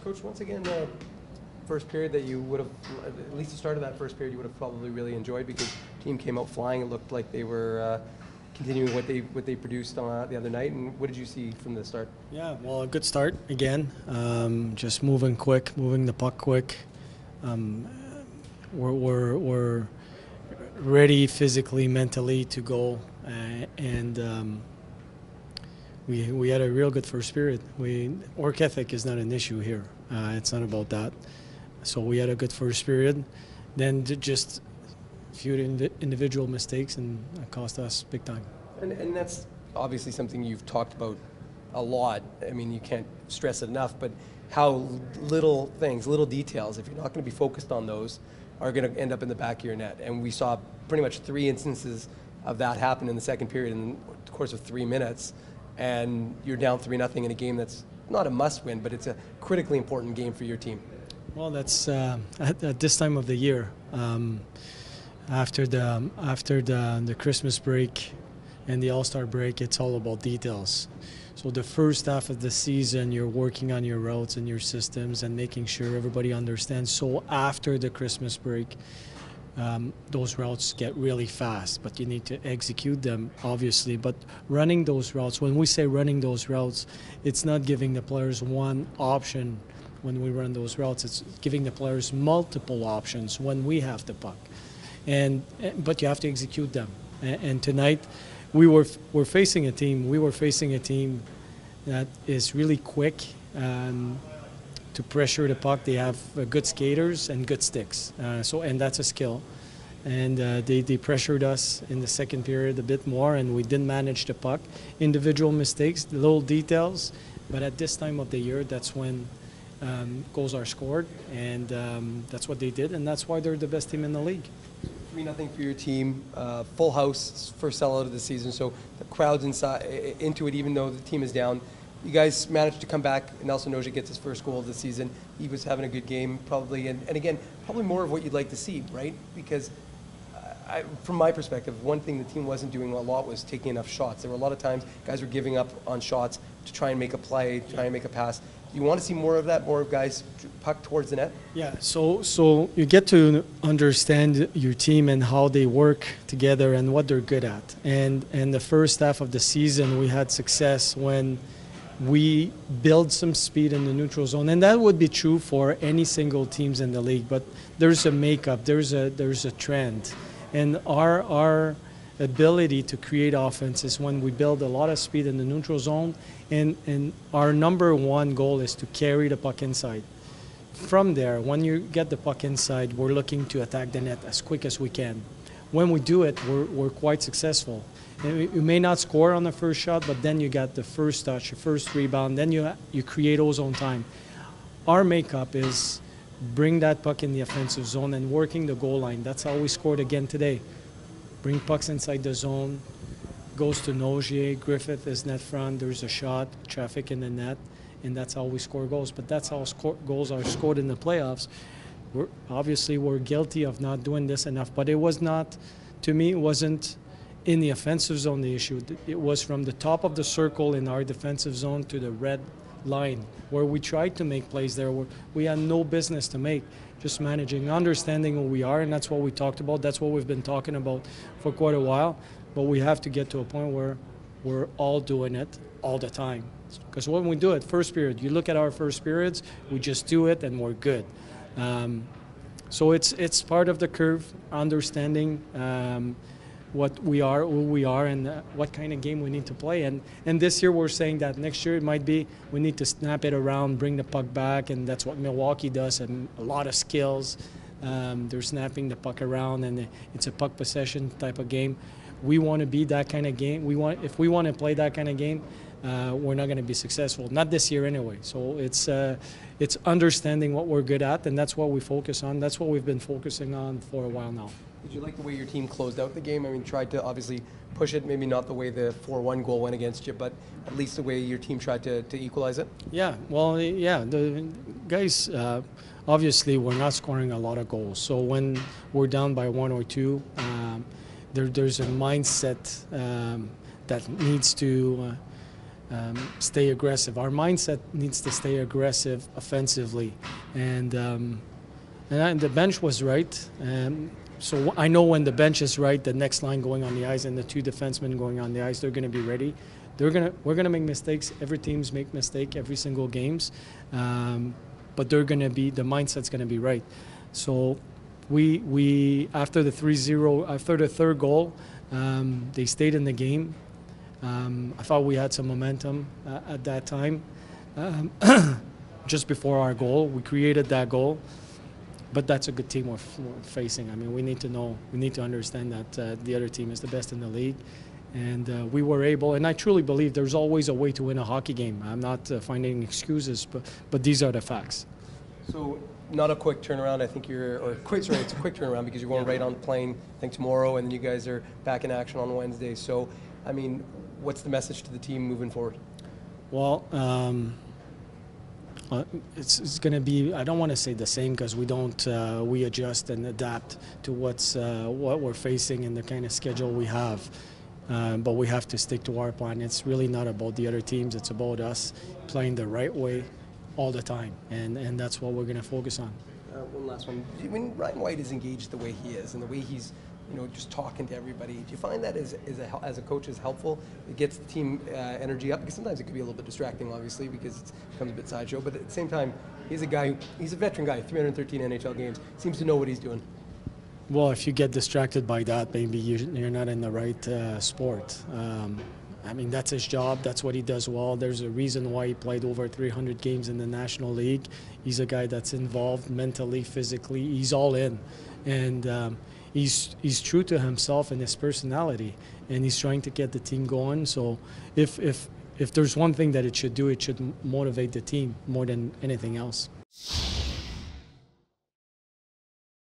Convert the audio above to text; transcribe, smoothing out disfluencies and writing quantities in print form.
Coach, once again, first period that you would have, at least the start of that first period, you would have probably really enjoyed because the team came out flying. It looked like they were continuing what they produced on the other night. And what did you see from the start? Yeah, well, a good start again. Just moving quick, moving the puck quick. We're ready physically, mentally to go, and we had a real good first period. Work ethic is not an issue here. It's not about that. So we had a good first period. Then just a few individual mistakes, and it cost us big time. And that's obviously something you've talked about a lot. I mean, you can't stress it enough, but how little things, little details, if you're not going to be focused on those, are going to end up in the back of your net. And we saw pretty much 3 instances of that happen in the second period in the course of 3 minutes. And you're down 3-0 in a game that's not a must-win, but it's a critically important game for your team. Well, that's at this time of the year, after the Christmas break and the All-Star break, it's all about details. So the first half of the season, you're working on your routes and your systems and making sure everybody understands. So after the Christmas break, those routes get really fast, but you need to execute them, obviously. But running those routes, when we say running those routes, it's not giving the players one option when we run those routes. It's giving the players multiple options when we have the puck. But you have to execute them. And tonight, we were facing a team. We were facing a team that is really quick to pressure the puck. They have good skaters and good sticks. And that's a skill. And they pressured us in the second period a bit more, and we didn't manage the puck. Individual mistakes, little details, but at this time of the year, that's when goals are scored, and that's what they did, and that's why they're the best team in the league. 3-0 for your team, full house, first sellout of the season, so the crowd's into it even though the team is down. You guys managed to come back. Nelson Noja gets his first goal of the season. He was having a good game probably, and again, probably more of what you'd like to see, right? Because from my perspective, one thing the team wasn't doing a lot was taking enough shots. There were a lot of times guys were giving up on shots to try and make a play, try and make a pass. You want to see more of that, more of guys puck towards the net? Yeah, so you get to understand your team and how they work together and what they're good at. And the first half of the season, we had success when we build some speed in the neutral zone, and that would be true for any single teams in the league. But there's a makeup, there's a trend, and our ability to create offense is when we build a lot of speed in the neutral zone, and our number one goal is to carry the puck inside. From there, when you get the puck inside, we're looking to attack the net as quick as we can. When we do it, we're quite successful. You may not score on the first shot, but then you got the first touch, your first rebound, then you create ozone time. Our makeup is bring that puck in the offensive zone and working the goal line. That's how we scored again today. Bring pucks inside the zone, goes to Nogier, Griffith is net front, there's a shot, traffic in the net, and that's how we score goals. But that's how goals are scored in the playoffs. We're guilty of not doing this enough, but it was not, to me, it wasn't in the offensive zone the issue. It was from the top of the circle in our defensive zone to the red line, where we tried to make plays there where we had no business to make. Just managing, understanding who we are, and that's what we talked about. That's what we've been talking about for quite a while. But we have to get to a point where we're all doing it all the time. Because when we do it, first period, you look at our first periods, we just do it and we're good. So it's part of the curve, understanding what we are, who we are, and what kind of game we need to play. And this year we're saying that next year it might be we need to snap it around, bring the puck back, and that's what Milwaukee does, and a lot of skills. They're snapping the puck around, and it's a puck possession type of game. We want to be that kind of game. If we want to play that kind of game, we're not going to be successful. Not this year anyway. So it's understanding what we're good at, and that's what we focus on. That's what we've been focusing on for a while now. Did you like the way your team closed out the game? I mean, tried to obviously push it, maybe not the way the 4-1 goal went against you, but at least the way your team tried to equalize it? Yeah, well, yeah, the guys, obviously we're not scoring a lot of goals. So when we're down by 1 or 2, there's a mindset that needs to stay aggressive. Our mindset needs to stay aggressive offensively, and the bench was right. So I know when the bench is right, the next line going on the ice and the two defensemen going on the ice, they're going to be ready. We're gonna make mistakes. Every team's make mistake every single games, but the mindset's gonna be right. So we after the 3-0, after the third goal, they stayed in the game. I thought we had some momentum at that time. Just before our goal, we created that goal. But that's a good team we're facing. I mean, we need to understand that the other team is the best in the league. And we were able, and I truly believe there's always a way to win a hockey game. I'm not finding excuses, but these are the facts. So not a quick turnaround. I think it's a quick turnaround because you're going right on the plane, I think tomorrow, and then you guys are back in action on Wednesday. So, I mean, what's the message to the team moving forward? Well, it's going to be, I don't want to say the same because we adjust and adapt to what we're facing and the kind of schedule we have. But we have to stick to our plan. It's really not about the other teams. It's about us playing the right way all the time, and that's what we're going to focus on. One last one. When Ryan White is engaged the way he is and the way he's just talking to everybody, do you find that as a coach is helpful? It gets the team energy up, because sometimes it can be a little bit distracting, obviously, because it becomes a bit sideshow. But at the same time, he's a veteran guy, 313 NHL games, seems to know what he's doing. Well, if you get distracted by that, maybe you're not in the right sport. I mean, that's his job. That's what he does well. There's a reason why he played over 300 games in the National League. He's a guy that's involved mentally, physically. He's all in. And he's true to himself and his personality. And he's trying to get the team going. So if there's one thing that it should do, it should motivate the team more than anything else.